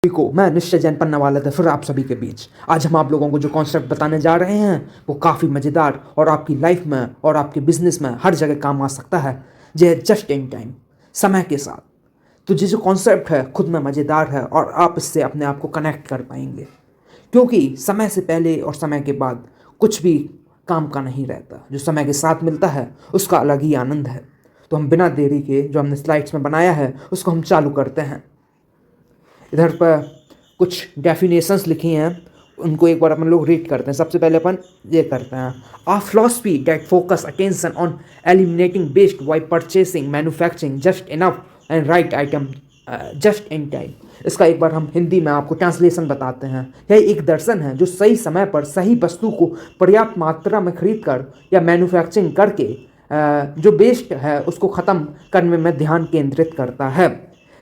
को मैं निश्चय जैन पन्नावाला था फिर आप सभी के बीच। आज हम आप लोगों को जो कॉन्सेप्ट बताने जा रहे हैं वो काफ़ी मज़ेदार और आपकी लाइफ में और आपके बिजनेस में हर जगह काम आ सकता है। जो है जस्ट इन टाइम, समय के साथ। तो ये जो कॉन्सेप्ट है खुद में मज़ेदार है और आप इससे अपने आप को कनेक्ट कर पाएंगे, क्योंकि समय से पहले और समय के बाद कुछ भी काम का नहीं रहता। जो समय के साथ मिलता है उसका अलग ही आनंद है। तो हम बिना देरी के जो हमने स्लाइड्स में बनाया है उसको हम चालू करते हैं। इधर पर कुछ डेफिनेशंस लिखी हैं, उनको एक बार अपन लोग रीड करते हैं। सबसे पहले अपन ये करते हैं, a philosophy that focus attention on eliminating waste by purchasing manufacturing just enough and right item just in time. इसका एक बार हम हिंदी में आपको ट्रांसलेशन बताते हैं। यह एक दर्शन है जो सही समय पर सही वस्तु को पर्याप्त मात्रा में खरीद कर या मैन्युफैक्चरिंग करके जो वेस्ट है उसको ख़त्म करने में ध्यान केंद्रित करता है।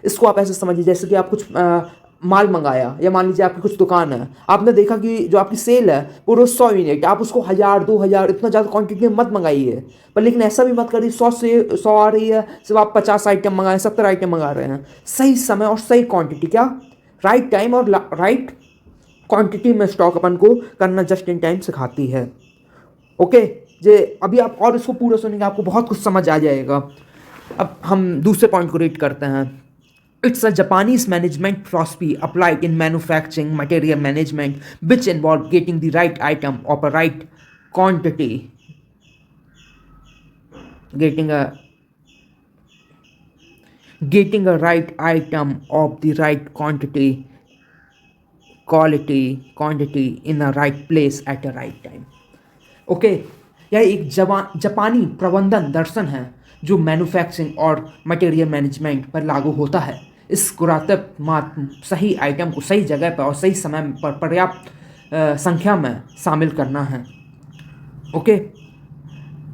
इसको आप ऐसे समझिए जैसे कि आप कुछ माल मंगाया, या मान लीजिए आपकी कुछ दुकान है, आपने देखा कि जो आपकी सेल है वो रोज़ 100 यूनिट, आप उसको 1000 2000 इतना ज़्यादा क्वांटिटी में मत मंगाइए। पर लेकिन ऐसा भी मत करिए 100 से 100 आ रही है सिर्फ आप 50 आइटम मंगाएं, 70 आइटम मंगा रहे हैं। सही समय और सही क्वांटिटी, क्या राइट टाइम और राइट क्वांटिटी में स्टॉक अपन को करना जस्ट इन टाइम सिखाती है। ओके जे अभी आप और इसको पूरा सुनेंगे आपको बहुत कुछ समझ आ जाएगा। अब हम दूसरे पॉइंट को रीड करते हैं। It's a Japanese management philosophy applied in manufacturing, material management, which involve getting the right item of a right quantity, getting a right item of the right quantity in the right place at the right time. Okay यह एक जापानी प्रबंधन दर्शन है जो manufacturing और material management पर लागू होता है। इस कुरातब मात्र सही आइटम को सही जगह पर और सही समय पर पर्याप्त संख्या में शामिल करना है। Okay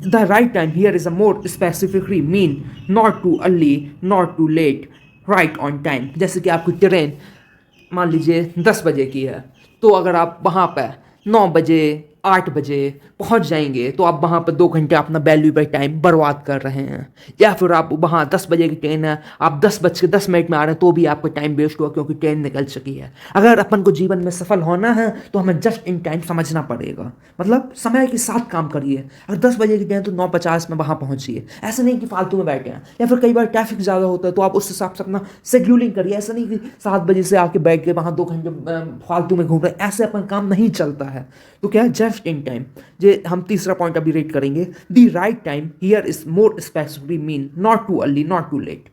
the right time here is a more specifically mean not too early not too late, right on time. जैसे कि आपकी ट्रेन मान लीजिए 10 बजे की है, तो अगर आप वहाँ पर 9 बजे 8 बजे पहुंच जाएंगे तो आप वहाँ पर 2 घंटे अपना वैल्यूएबल टाइम बर्बाद कर रहे हैं। या फिर आप वहाँ 10 बजे की ट्रेन है, आप 10:10 में आ रहे हैं तो भी आपका टाइम वेस्ट हुआ क्योंकि ट्रेन निकल चुकी है। अगर अपन को जीवन में सफल होना है तो हमें जस्ट इन टाइम समझना पड़ेगा, मतलब समय के साथ काम करिए। अगर 10 बजे की ट्रेन तो 9:50 में वहाँ पहुँचिए। ऐसा नहीं कि फालतू में बैठे हैं, या फिर कई बार ट्रैफिक ज़्यादा होता है तो आप उस हिसाब से अपना शेड्यूलिंग करिए। ऐसा नहीं कि 7 बजे से आके बैठ के वहाँ 2 घंटे फालतू में घूम रहे हैं, ऐसे अपन काम नहीं चलता है। तो क्या है जस्ट इन टाइम। जे हम तीसरा पॉइंट अभी रेट करेंगे, the right time here is more specifically mean not too early not too late,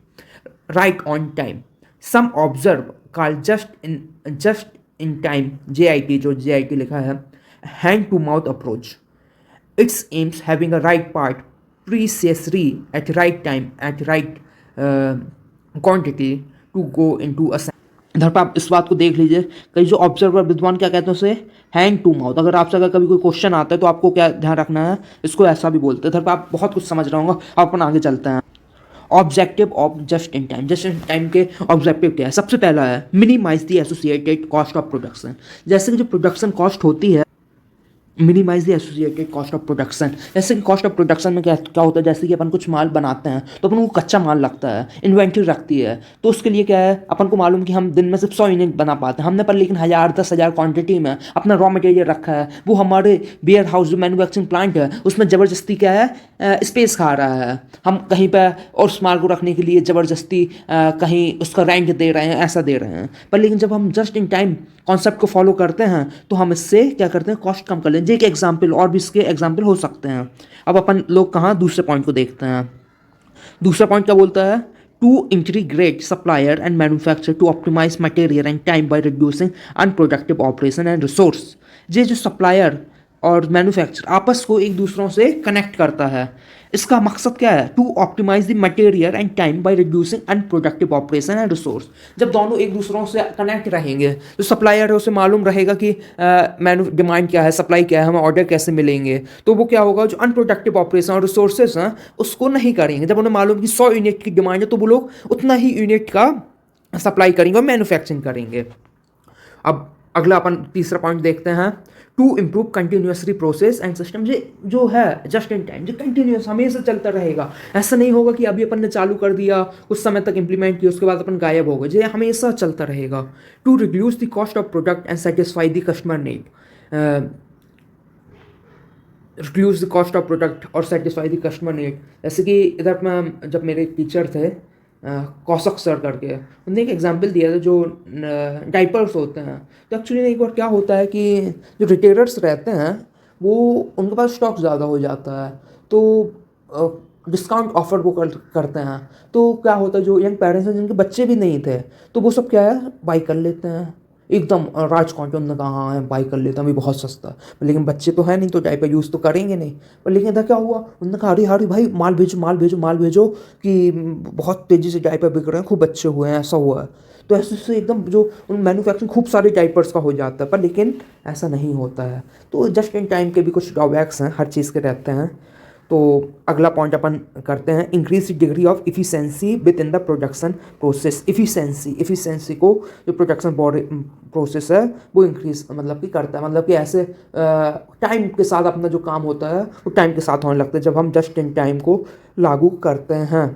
right on time. Some observe call just in time JIT, जो JIT लिखा है, hand to mouth approach. It's aims having a right part necessary at right time at right quantity to go into a. इधर पर आप इस बात को देख लीजिए, कई जो ऑब्जर्वर विद्वान क्या कहते हैं उसे हैंड टू माउथ। अगर आपसे अगर कभी कोई क्वेश्चन आता है तो आपको क्या ध्यान रखना है, इसको ऐसा भी बोलते हैं। इधर पर आप बहुत कुछ समझ रहे होंगे। आप अपन आगे चलते हैं। Objective of just in time, just in time के ऑब्जेक्टिव क्या है? सबसे पहला है minimize the associated cost of production. जैसे कि जो प्रोडक्शन कॉस्ट होती है, minimize the associated cost of production. जैसे कि कॉस्ट ऑफ प्रोडक्शन में क्या क्या होता है, जैसे कि अपन कुछ माल बनाते हैं तो अपन को कच्चा माल लगता है, इन्वेंट्री रखती है। तो उसके लिए क्या है, अपन को मालूम कि हम दिन में सिर्फ 100 यूनिट बना पाते हैं, हमने पर लेकिन 1000 10,000 क्वांटिटी में अपना रॉ मटेरियल रखा है। वो हमारे वेयर हाउस जो मैन्युफैक्चरिंग प्लांट है उसमें ज़बरदस्ती क्या है स्पेस खा रहा है। हम कहीं पर और उस माल को रखने के लिए ज़बरदस्ती कहीं उसका रेंट दे रहे हैं, ऐसा दे रहे हैं। पर लेकिन जब हम जस्ट इन टाइम कॉन्सेप्ट को फॉलो करते हैं तो हम इससे क्या करते हैं, कॉस्ट कम कर लेंगे। एक एग्जाम्पल और भी इसके एग्जाम्पल हो सकते हैं। अब अपन लोग कहाँ दूसरे पॉइंट को देखते हैं। दूसरा पॉइंट क्या बोलता है, to integrate supplier and manufacture to optimize material and time by reducing unproductive operation and resource. ये जो सप्लायर और मैन्युफैक्चर आपस को एक दूसरों से कनेक्ट करता है। इसका मकसद क्या है, to optimize the material and time by reducing unproductive operation and resource. जब दोनों एक दूसरों से कनेक्ट रहेंगे तो सप्लायर है उसे मालूम रहेगा कि डिमांड क्या है, सप्लाई क्या है, हमें ऑर्डर कैसे मिलेंगे। तो वो क्या होगा, जो अनप्रोडक्टिव ऑपरेशन और रिसोर्सेज हैं उसको नहीं करेंगे। जब उन्हें मालूम कि 100 यूनिट की डिमांड है तो वो लोग उतना ही यूनिट का सप्लाई करेंगे और मैन्युफैक्चरिंग करेंगे। अब अगला अपन तीसरा पॉइंट देखते हैं, to improve continuously process and system. ये जो है जस्ट इन टाइम, जो कंटिन्यूस हमेशा चलता रहेगा। ऐसा नहीं होगा कि अभी अपन ने चालू कर दिया, कुछ समय तक इंप्लीमेंट किया, उसके बाद अपन गायब हो गए। ये हमेशा चलता रहेगा। To reduce the cost of product and satisfy the customer need, reduce the cost of product और सेटिस्फाई द कस्टमर नीड। जैसे कि इधर में जब मेरे टीचर थे कौशक सर करके, उन्होंने एक एग्जांपल दिया था जो डाइपर्स होते हैं। तो एक्चुअली एक बार क्या होता है कि जो रिटेलर्स रहते हैं वो उनके पास स्टॉक ज़्यादा हो जाता है, तो डिस्काउंट ऑफर वो करते हैं। तो क्या होता है, जो यंग पेरेंट्स हैं जिनके बच्चे भी नहीं थे, तो वो सब क्या है बाई कर लेते हैं एकदम राजकोट। उन्होंने कहा हाँ है बाई कर लेता हूँ, अभी बहुत सस्ता है, लेकिन बच्चे तो है नहीं तो डायपर यूज़ तो करेंगे नहीं। पर लेकिन इधर क्या हुआ, उन्होंने कहा अरे भाई माल भेजो माल भेजो माल भेजो कि बहुत तेज़ी से डायपर बिक रहे हैं, खूब अच्छे हुए हैं, ऐसा हुआ है। तो ऐसे से एकदम जो उन मैन्युफैक्चरिंग खूब सारे डायपर्स का हो जाता है, पर लेकिन ऐसा नहीं होता है। तो जस्ट इन टाइम के भी कुछ ड्रॉबैक्स हैं, हर चीज़ के रहते हैं। तो अगला पॉइंट अपन करते हैं, increase degree of efficiency with in the production process. Efficiency को जो प्रोडक्शन प्रोसेस है वो इंक्रीज मतलब कि करता है, मतलब कि ऐसे टाइम के साथ अपना जो काम होता है वो टाइम के साथ होने लगता है जब हम जस्ट इन टाइम को लागू करते हैं।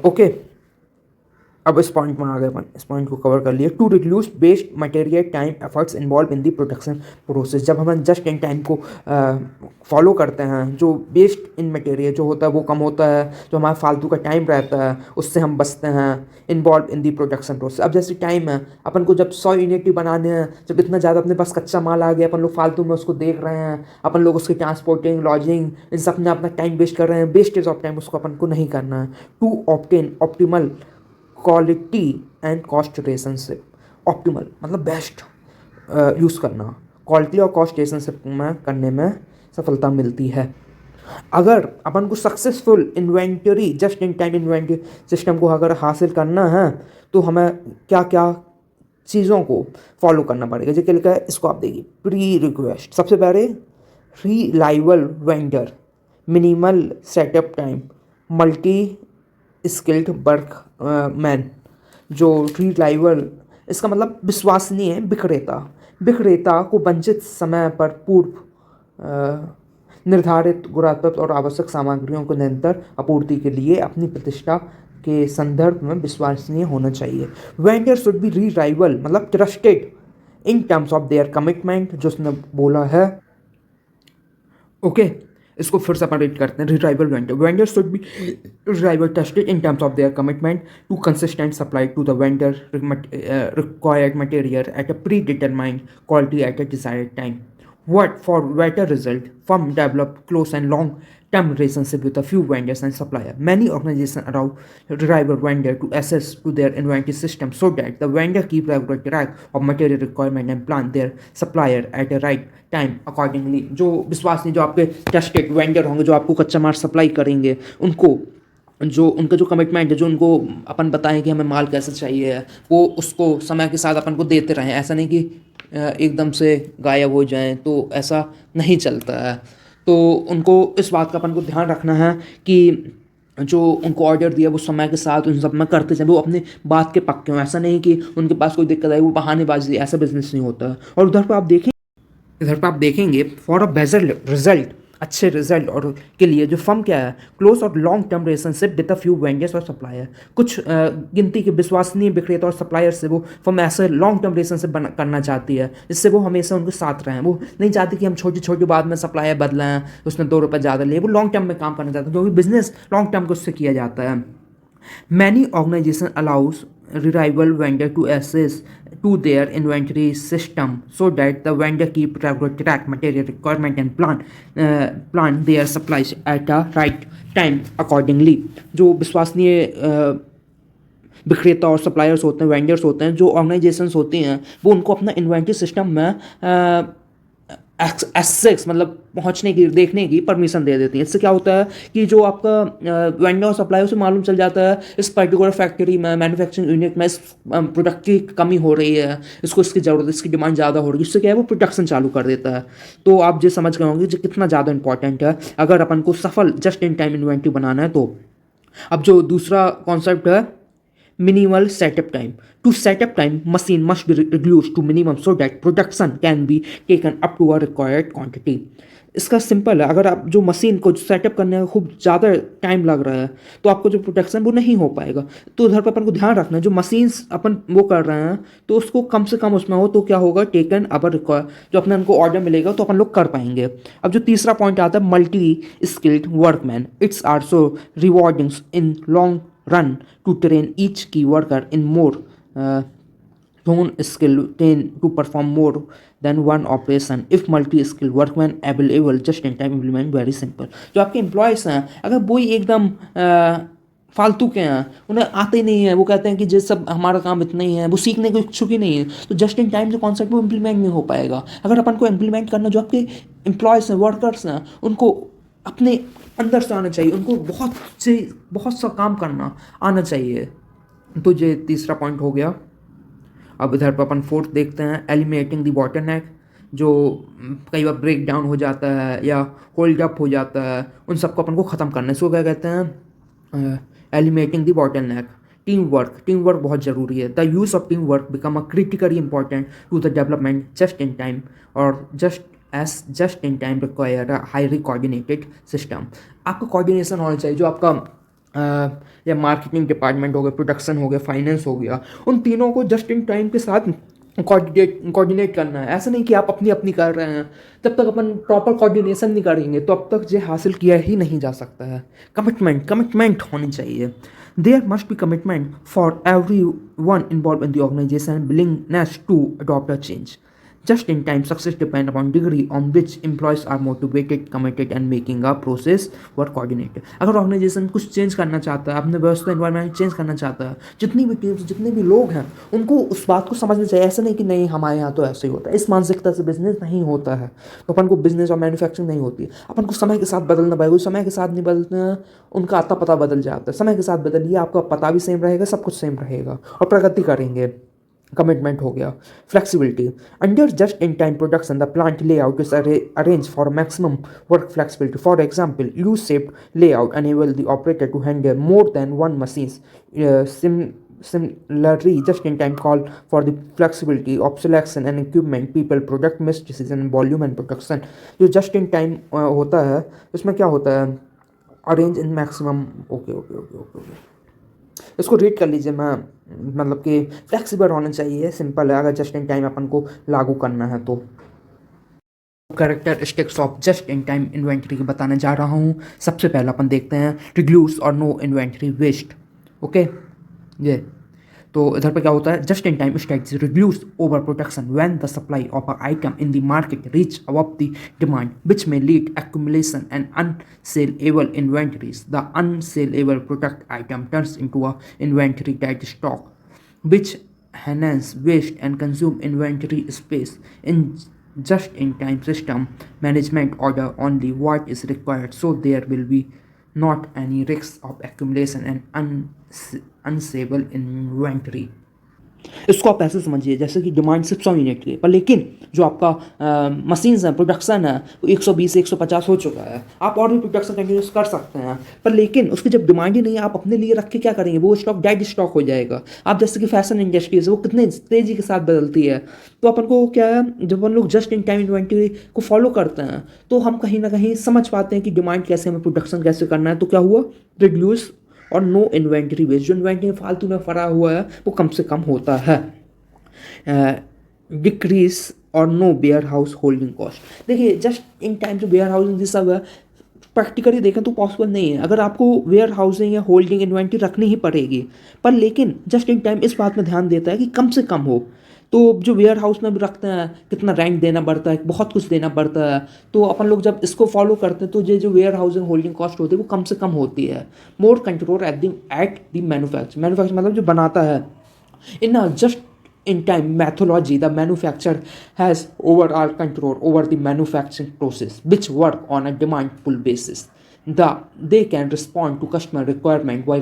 ओके, अब इस पॉइंट में आ गए अपन, इस पॉइंट को कवर कर लिए। To reduce waste material time efforts involve in the production process. जब हम जस्ट इन टाइम को फॉलो करते हैं, जो वेस्ट इन मटेरियल जो होता है वो कम होता है, जो हमारा फालतू का टाइम रहता है उससे हम बचते हैं। Involve in the production process, अब जैसे टाइम है, अपन को जब 100 यूनिट बनाने हैं, जब इतना ज़्यादा अपने पास कच्चा माल आ गया, अपन लोग फालतू में उसको देख रहे हैं, अपन लोग उसकी ट्रांसपोर्टिंग लॉजिंग इन सब में अपना टाइम वेस्ट कर रहे हैं। वेस्टेज ऑफ टाइम उसको अपन को नहीं करना है। To obtain optimal quality and cost relationship. Optimal मतलब बेस्ट यूज़ करना, क्वालिटी और कॉस्ट रिलेशनशिप में करने में सफलता मिलती है। अगर अपन को successful inventory just in time inventory system को अगर हासिल करना है तो हमें क्या क्या चीज़ों को फॉलो करना पड़ेगा। जैसे लिखा है, इसको आप देखिए, प्री रिक्वेस्ट। सबसे पहले reliable vendor, minimal setup time, multi skilled work man. जो रिलायबल, इसका मतलब विश्वसनीय है। विक्रेता को वंचित समय पर पूर्व निर्धारित गुणात्मक और आवश्यक सामग्रियों को निरंतर आपूर्ति के लिए अपनी प्रतिष्ठा के संदर्भ में विश्वसनीय होना चाहिए। वेंडर शुड बी रिलायबल मतलब trusted in terms of their commitment, जो उसने बोला है। ओके, इसको फिर से अपन रीड करते हैं। Reliable vendor should be reliable trusted in terms of their commitment to consistent supply to the vendor required material at a predetermined quality at a desired time. What for better result, firm develop close and long-term relationship with a few vendors and supplier. Many organizations allow reliable vendor to access to their inventory system so that the vendor keep regular track of material requirement and plan their supplier at the right time accordingly. जो विश्वसनीय, जो आपके trusted vendor होंगे, जो आपको कच्चा माल supply करेंगे, उनको जो उनका जो कमिटमेंट है, जो उनको अपन बताएं कि हमें माल कैसे चाहिए, वो उसको समय के साथ अपन को देते रहें। ऐसा नहीं कि एकदम से गायब हो जाएं, तो ऐसा नहीं चलता है। तो उनको इस बात का अपन को ध्यान रखना है कि जो उनको ऑर्डर दिया वो समय के साथ उन सब में करते जाए, वो अपनी बात के पक्के हों। ऐसा नहीं कि उनके पास कोई दिक्कत आई वो बहानेबाजी, ऐसा बिजनेस नहीं होता है। और इधर पर आप देखेंगे फॉर अ बेटर रिजल्ट, अच्छे रिजल्ट और के लिए जो फर्म क्या है, क्लोज और long term relationship with a few vendors और सप्लायर। कुछ गिनती के विश्वसनीय विक्रेता और सप्लायर से वो फर्म ऐसे लॉन्ग टर्म रिलेशनशिप करना चाहती है, जिससे वो हमेशा उनके साथ रहें। वो नहीं चाहती कि हम छोटी छोटी बात में सप्लायर बदलें, उसने 2 रुपये ज़्यादा लिए। वो लॉन्ग टर्म में काम करना चाहते हैं, क्योंकि बिजनेस लॉन्ग टर्म को उससे किया जाता है। Many organizations allows reliable vendor to access to their inventory system so that the vendor keep regular track material requirement and plan their supplies at a right time accordingly. जो विश्वसनीय विक्रेता और suppliers होते हैं, वेंडर्स होते हैं, जो organisations होती हैं, वो उनको अपना इन्वेंटरी सिस्टम में एक्सेस मतलब पहुंचने की, देखने की परमिशन दे देती है। इससे क्या होता है कि जो आपका वेंडर और सप्लायर से मालूम चल जाता है इस पर्टिकुलर फैक्ट्री में, मैन्युफैक्चरिंग यूनिट में इस प्रोडक्ट की कमी हो रही है, इसको इसकी ज़रूरत, इसकी डिमांड ज़्यादा हो रही है। इससे क्या है, वो प्रोडक्शन चालू कर देता है। तो आप जो समझ गए होंगे जो कितना ज़्यादा इंपॉर्टेंट है अगर अपन को सफल जस्ट इन टाइम इन्वेंटरी बनाना है। तो अब जो दूसरा कॉन्सेप्ट है minimal setup time. To set up time, machine must be reduced to minimum so that production can be taken up to a required quantity. इसका सिंपल है, अगर आप जो मशीन को सेटअप करने में खूब ज़्यादा टाइम लग रहा है तो आपको जो प्रोडक्शन वो नहीं हो पाएगा। तो उधर पर अपन को ध्यान रखना है, जो मशीन्स अपन वो कर रहे हैं तो उसको कम से कम उसमें हो तो क्या होगा, टेकन अपर रिक्वायर, जो अपने उनको ऑर्डर मिलेगा तो अपन लोग कर पाएंगे। अब जो तीसरा पॉइंट आता है multi skilled workman, it's also rewarding in long run to train each key worker in more zone skill to perform more than one operation if multi-skill workman available just in time implement very simple। जो आपके employees हैं अगर वही एकदम फालतू के हैं, उन्हें आते ही नहीं है, वो कहते हैं कि जो सब हमारा काम इतना ही है, वो सीखने को इच्छुक ही नहीं है, तो जस्ट इन टाइम जो कॉन्सेप्ट वो इम्प्लीमेंट नहीं हो पाएगा। अगर अपन को इम्प्लीमेंट करना, जो आपके एम्प्लॉयज़ हैं, वर्कर्स हैं, उनको अपने अंदर से आना चाहिए, उनको बहुत सा काम करना आना चाहिए। तो ये तीसरा पॉइंट हो गया। अब इधर पर अपन फोर्थ देखते हैं, एलिमिनेटिंग द बॉटलनेक, जो कई बार ब्रेक डाउन हो जाता है या होल्ड अप हो जाता है, उन सबको अपन को ख़त्म करना है। इसको क्या कहते हैं, eliminating the bottleneck. Team work बहुत ज़रूरी है। The use of team work become a critically important to the development just in time और just in time require a highly coordinated system। आपका कोऑर्डिनेशन होना चाहिए, जो आपका या मार्केटिंग डिपार्टमेंट हो गया, प्रोडक्शन हो गया, फाइनेंस हो गया, उन तीनों को जस्ट इन टाइम के साथ कोऑर्डिनेट करना है। ऐसा नहीं कि आप अपनी अपनी कर रहे हैं, जब तक अपन प्रॉपर कोऑर्डिनेशन नहीं करेंगे तो अब तक ये हासिल किया ही नहीं जा सकता है। कमिटमेंट होनी चाहिए। There must be commitment for every one involve in the organisation, willingness to adopt a change. Just in time success depend upon degree on which employees are motivated, committed and making a process work coordinated। अगर organisation कुछ change करना चाहता है, अपने व्यवस्था environment change करना चाहता है, जितनी भी टीम्स, जितने भी लोग हैं, उनको उस बात को समझना चाहिए। ऐसा नहीं कि नहीं हमारे यहाँ तो ऐसे ही होता है, इस मानसिकता से बिजनेस नहीं होता है। तो अपन को बिजनेस और मैन्युफैक्चरिंग नहीं होती, अपन को समय के साथ बदलना पड़ेगा। समय के साथ नहीं बदलना, उनका आता पता बदल जाता है। समय के साथ बदलिए, आपका पता भी सेम रहेगा, सब कुछ सेम रहेगा और प्रगति करेंगे। कमिटमेंट हो गया। Flexibility, under just in time production the plant layout is arrange for maximum work flexibility. For example, U shaped layout enable the operator to handle more than one machine. Similarly, just in time call for the flexibility of selection and equipment, people, product, miss decision, volume and production। जो just in time होता है उसमें क्या होता है, arrange in maximum. Okay इसको read कर लीजिए। मैं मतलब कि फ्लेक्सिबल होना चाहिए, सिंपल है अगर जस्ट इन टाइम अपन को लागू करना है तो। Characteristics of just in time inventory बताने जा रहा हूँ। सबसे पहले अपन देखते हैं रिड्यूस और नो इन्वेंट्री वेस्ट। ओके, ये तो इधर पे क्या होता है, just in time strategy reduce over production when the supply of a item in the market reach above the demand which में lead accumulation and unsaleable inventories. The unsaleable product item turns into a inventory that stock which hence waste and consume inventory space in just in time system management order only what is required so there will be not any risks of accumulation and unsaleable inventory। इसको आप ऐसे समझिए जैसे कि demand सिर्फ 100 unit की है, पर लेकिन जो आपका मशीन्स है, प्रोडक्शन है, वो 120 से 150 हो चुका है। आप और भी प्रोडक्शन कंटिन्यूस कर सकते हैं, पर लेकिन उसकी जब डिमांड ही नहीं है, आप अपने लिए रख के क्या करेंगे, वो स्टॉक डेड स्टॉक हो जाएगा। आप जैसे कि फैशन इंडस्ट्रीज वो कितने तेज़ी के साथ बदलती है, तो अपन को क्या है, जब अपन लोग जस्ट इन टाइम इन्वेंटरी को फॉलो करते हैं तो हम कहीं ना कहीं समझ पाते हैं कि डिमांड कैसे, हमें प्रोडक्शन कैसे करना है। तो क्या हुआ, रिड्यूस और नो इन्वेंटरी वेस्ट। जो इन्वेंटरी फालतू में फरा हुआ है वो कम से कम होता है। डिक्रीज और no warehouse holding cost. देखिए जस्ट इन टाइम जो वेयर हाउसिंग ये सब है, प्रैक्टिकली देखें तो पॉसिबल नहीं है। अगर आपको वेयर हाउसिंग या होल्डिंग इन्वेंटरी रखनी ही पड़ेगी, पर लेकिन जस्ट इन टाइम इस बात में ध्यान देता है कि कम से कम हो। तो जो वेयर हाउस में भी रखते हैं, कितना रेंट देना पड़ता है, बहुत कुछ देना पड़ता है। तो अपन लोग जब इसको फॉलो करते हैं तो ये जो वेयर हाउसिंग होल्डिंग कॉस्ट होती है वो कम से कम होती है। More control at the manufacture मतलब जो बनाता है। In just in time methodology the manufacturer has overall control over the manufacturing process which work on a demand pull basis. They can respond to customer requirement while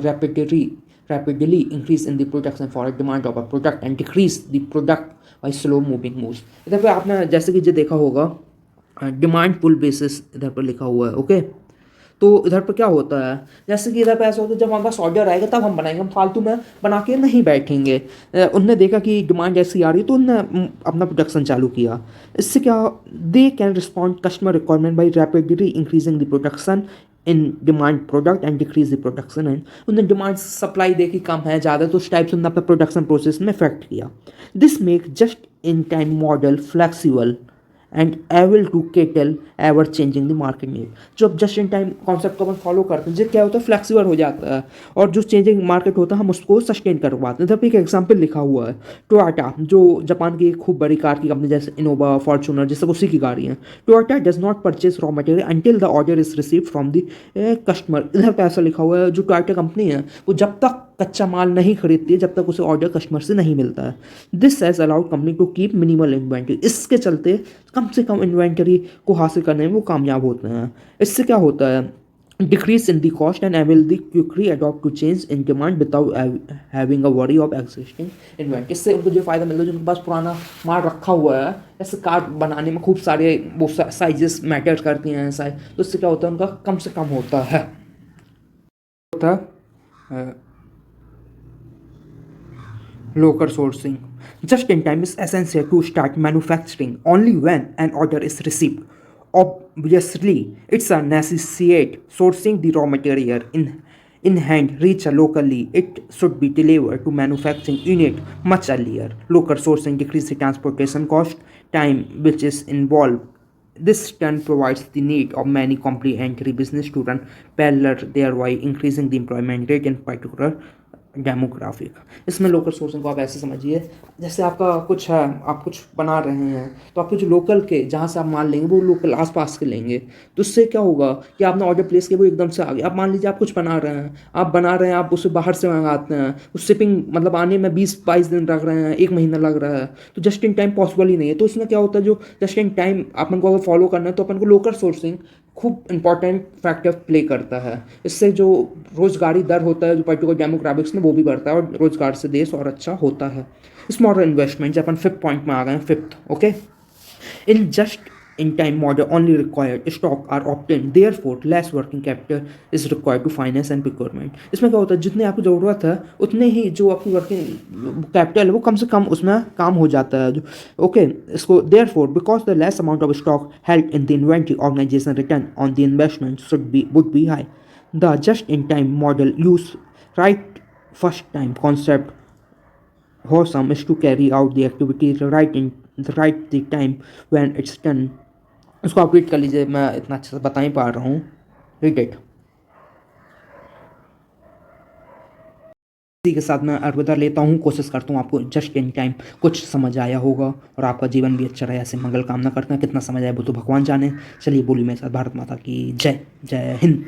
rapidly increase in the production for a demand of a product and decrease the product by slow moving moves। इधर पे आपने जैसे कि जो देखा होगा demand पुल basis इधर पर लिखा हुआ है। ओके, तो इधर पर क्या होता है, जैसे कि इधर पे ऐसा होता है जब हमारे पास ऑर्डर आएगा तब हम बनाएंगे, हम फालतू में बना के नहीं बैठेंगे। उनने देखा कि डिमांड ऐसी आ रही है तो उनने अपना प्रोडक्शन चालू किया। इससे क्या, they can respond customer requirement by rapidly increasing the production in demand product and decrease the production and. उन्होंने डिमांड सप्लाई देखी कम है ज़्यादा, तो उस टाइप से उन्होंने अपना प्रोडक्शन प्रोसेस में इफेक्ट किया। This make just in time model flexible and able to cater ever changing the market need. जो अब जस्ट इन टाइम कॉन्सेप्ट को अपन फॉलो करते हैं, जो क्या होता है फ्लेक्सिबल हो जाता है और जो चेंजिंग मार्केट होता है हम उसको सस्टेन कर पाते हैं। इधर पे एक एग्जांपल लिखा हुआ है, टोयोटा जो जापान की एक खूब बड़ी कार की कंपनी, जैसे इनोवा फॉर्चूनर जैसे उसी की गाड़ी है। Toyota does not purchase raw material until the order is receive from the customer. इधर पे ऐसा लिखा हुआ है, जो टोयोटा कंपनी है वो जब तक कच्चा माल नहीं खरीदती है जब तक उसे ऑर्डर कस्टमर से नहीं मिलता है। This has allowed company to keep minimal inventory. इसके चलते कम से कम इन्वेंट्री को हासिल करने में वो कामयाब होते हैं। इससे क्या होता है, decrease in the cost and able the quickly adopt to change in demand without having a worry of existing inventory. इससे उनको जो फायदा मिलता है, जिनके पास पुराना माल रखा हुआ है, ऐसे कार बनाने में खूब सारे वो साइजेस मैटर करती हैं ऐसा है, तो इससे क्या होता है उनका कम से कम होता है local sourcing. Just in time is essential to start manufacturing only when an order is received. Obviously, it's a necessity sourcing the raw material in hand reach locally. It should be delivered to manufacturing unit much earlier. Local sourcing decreases the transportation cost time which is involved. This then provides the need of many complementary business to run parallel, thereby increasing the employment rate in particular demographic. इसमें local sourcing को आप ऐसे समझिए, जैसे आपका कुछ है, आप कुछ बना रहे हैं तो आपके जो लोकल के जहाँ से आप माल लेंगे वो लोकल आसपास के लेंगे, तो उससे क्या होगा कि आपने ऑर्डर प्लेस किया वो एकदम से आ गया। आप मान लीजिए आप कुछ बना रहे हैं आप उसे बाहर से मंगाते हैं, उस शिपिंग मतलब आने में 20-22 दिन लग रहे हैं, 1 महीना लग रहा है, तो जस्ट इन टाइम पॉसिबल ही नहीं है। तो इसमें क्या होता है, जो जस्ट इन टाइम अपन को अगर फॉलो करना है तो अपन को लोकल सोर्सिंग खूब इंपॉर्टेंट फैक्टर प्ले करता है। इससे जो रोजगारी दर होता है जो पर्टिकुलर डेमोग्राफिक्स में वो भी बढ़ता है और रोजगार से देश और अच्छा होता है। स्मॉल इन्वेस्टमेंट अपन 5th पॉइंट में आ गए हैं, 5th okay. In just in time model only required stock are obtained, therefore less working capital is required to finance and procurement. इसमें क्या होता है, जितनी आपको ज़रूरत है उतने ही जो आपकी वर्किंग कैपिटल है वो कम से कम उसमें काम हो जाता है। ओके, इसको therefore because the less amount of stock held in the inventory organisation return on the investment would be high. The just in time model use right first time concept Hosam is to carry out the activity right the time when it's done। इसको आप read कर लीजिए, मैं इतना अच्छे से बता ही पा रहा हूँ, रीड इट। इसी के साथ मैं अलविदा लेता हूँ। कोशिश करता हूँ आपको जस्ट इन टाइम कुछ समझ आया होगा और आपका जीवन भी अच्छा रहे, ऐसे मंगल कामना करते हैं। कितना समझ आया वो तो भगवान जाने। चलिए बोली मेरे साथ, भारत माता की जय, जय हिंद।